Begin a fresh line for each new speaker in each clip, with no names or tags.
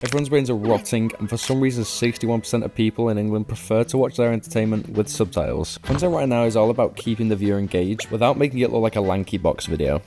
Everyone's brains are rotting, and for some reason 61% of people in England prefer to watch their entertainment with subtitles. Content right now is all about keeping the viewer engaged without making it look like a lanky box video.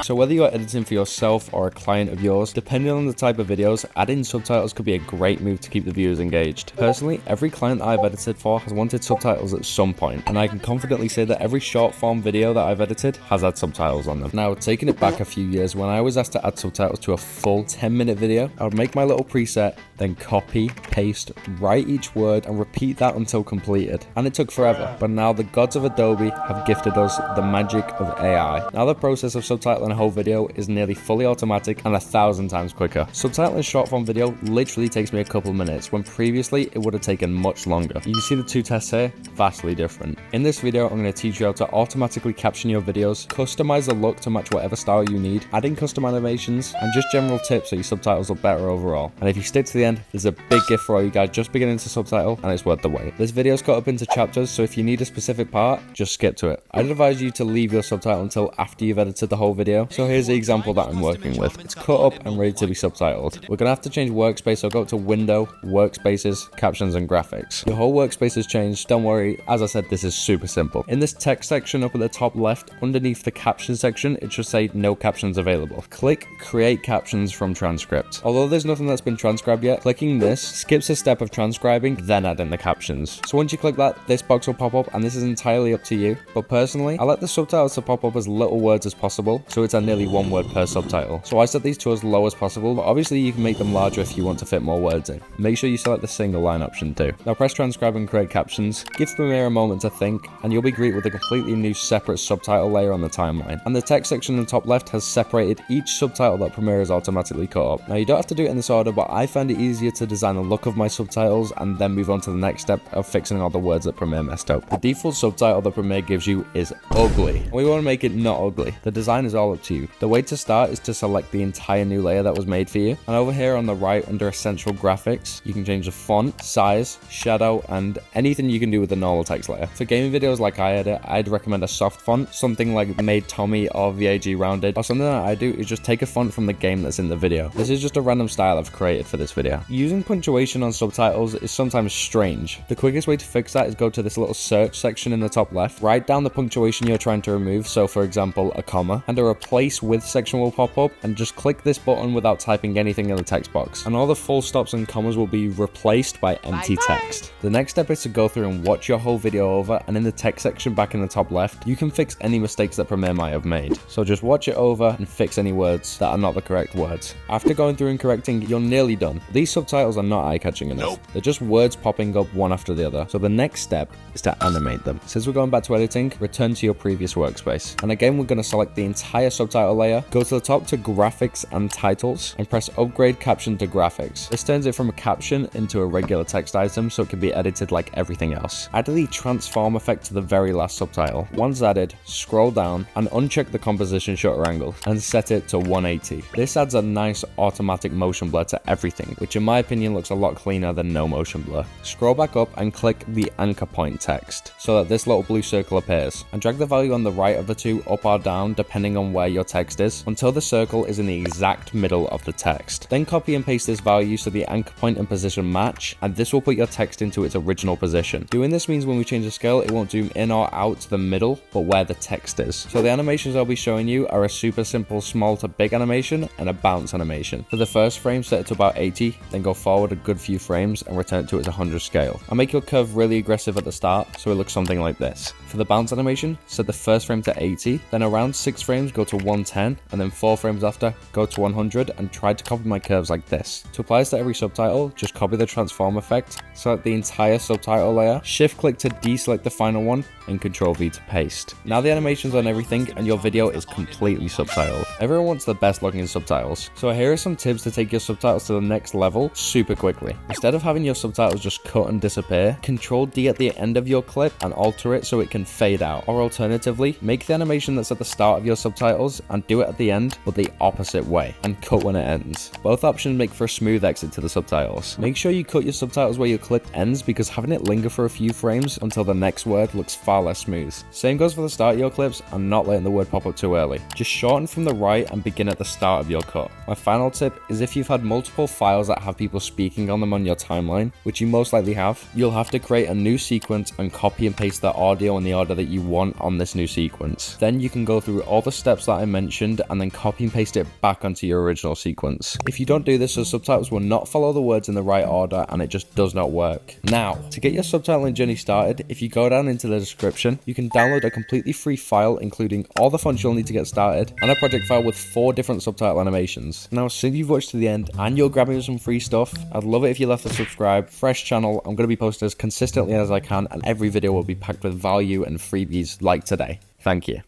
So whether you're editing for yourself or a client of yours, depending on the type of videos, adding subtitles could be a great move to keep the viewers engaged. Personally, every client that I've edited for has wanted subtitles at some point, and I can confidently say that every short form video that I've edited has had subtitles on them. Now, taking it back a few years, when I was asked to add subtitles to a full 10-minute video, I would make my little preset, then copy, paste, write each word, and repeat that until completed. And it took forever, but now the gods of Adobe have gifted us the magic of AI. Now the process of subtitling a whole video is nearly fully automatic and 1,000 times quicker. Subtitling short form video literally takes me a couple minutes, when previously it would have taken much longer. You can see the two tests here, vastly different. In this video, I'm going to teach you how to automatically caption your videos, customize the look to match whatever style you need, adding custom animations, and just general tips so your subtitles look better overall. And if you stick to the end, there's a big gift for all you guys just beginning to subtitle, and it's worth the wait. This video's cut up into chapters, so if you need a specific part, just skip to it. I'd advise you to leave your subtitle until after you've edited the whole video. So here's the example that I'm working with. It's cut up and ready to be subtitled. We're gonna have to change workspace, so go to Window, Workspaces, Captions, and Graphics. Your whole workspace has changed. Don't worry, as I said, this is super simple. In this text section up at the top left, underneath the caption section, it should say no captions available. Click Create Captions from Transcript. Although there's nothing that's been transcribed yet, clicking this skips a step of transcribing, then adding the captions. So once you click that, this box will pop up, and this is entirely up to you. But personally, I like the subtitles to pop up as little words as possible, so it's at nearly one word per subtitle. So I set these to as low as possible, but obviously you can make them larger if you want to fit more words in. Make sure you select the single line option too. Now press transcribe and create captions. Give Premiere a moment to think, and you'll be greeted with a completely new separate subtitle layer on the timeline. And the text section in the top left has separated each subtitle that Premiere has automatically cut up. Now you don't have to do it in this order, but I find it easier to design the look of my subtitles and then move on to the next step of fixing all the words that Premiere messed up. The default subtitle that Premiere gives you is ugly. We want to make it not ugly. The design is all up to you. The way to start is to select the entire new layer that was made for you. And over here on the right under Essential Graphics, you can change the font, size, shadow, and anything you can do with the normal text layer. For gaming videos like I edit, I'd recommend a soft font, something like Made Tommy or VAG Rounded, or something that I do is just take a font from the game that's in the video. This is just a random style I've created for this video. Using punctuation on subtitles is sometimes strange. The quickest way to fix that is go to this little search section in the top left, write down the punctuation you're trying to remove, so for example a comma, and a replace with section will pop up, and just click this button without typing anything in the text box, and all the full stops and commas will be replaced by empty text. The next step is to go through and watch your whole video over, and in the text section back in the top left, you can fix any mistakes that Premiere might have made. So just watch it over and fix any words that are not the correct words. After going through and correcting, you're nearly done. These subtitles are not eye-catching enough. They're just words popping up one after the other. So the next step is to animate them. Since we're going back to editing, return to your previous workspace. And again, we're going to select the entire subtitle layer, go to the top to Graphics and Titles, and press Upgrade Caption to Graphics. This turns it from a caption into a regular text item, so it can be edited like everything else. Add the transform effect to the very last subtitle. Once added, scroll down and uncheck the composition shutter angle and set it to 180. This adds a nice automatic motion blur to everything, which in my opinion looks a lot cleaner than no motion blur. Scroll back up and click the anchor point text so that this little blue circle appears, and drag the value on the right of the two up or down depending on where your text is until the circle is in the exact middle of the text. Then copy and paste this value so the anchor point and position match, and this will put your text into its original position. Doing this means when we change the scale, it won't zoom in or out to the middle, but where the text is. So the animations I'll be showing you are a super simple small to big animation and a bounce animation. For the first frame, set it to about 80, then go forward a good few frames and return it to its 100 scale. I'll make your curve really aggressive at the start, so it looks something like this. For the bounce animation, set the first frame to 80, then around 6 frames go to 110, and then 4 frames after go to 100, and try to copy my curves like this. To apply this to every subtitle, just copy the transform effect, select the entire subtitle layer, shift click to deselect the final one, and Ctrl V to paste. Now the animation's on everything and your video is completely subtitled. Everyone wants the best looking subtitles, so here are some tips to take your subtitles to the next level super quickly. Instead of having your subtitles just cut and disappear, Ctrl D at the end of your clip and alter it so it can fade out. Or alternatively, make the animation that's at the start of your subtitles and do it at the end but the opposite way, and cut when it ends. Both options make for a smooth exit to the subtitles. Make sure you cut your subtitles where your clip ends, because having it linger for a few frames until the next word looks far less smooth. Same goes for the start of your clips, and not letting the word pop up too early. Just shorten from the right and begin at the start of your cut. My final tip is if you've had multiple files that have people speaking on them on your timeline, which you most likely have, you'll have to create a new sequence and copy and paste the audio in the order that you want on this new sequence. Then you can go through all the steps that I mentioned and then copy and paste it back onto your original sequence. If you don't do this, the subtitles will not follow the words in the right order and it just does not work. Now, to get your subtitling journey started, if you go down into the description, you can download a completely free file including all the fonts you'll need to get started and a project file with 4 different subtitle animations. Now, since you've watched to the end and you're grabbing some free stuff, I'd love it if you left a subscribe. Fresh channel, I'm going to be posting as consistently as I can and every video will be packed with value and freebies like today. Thank you.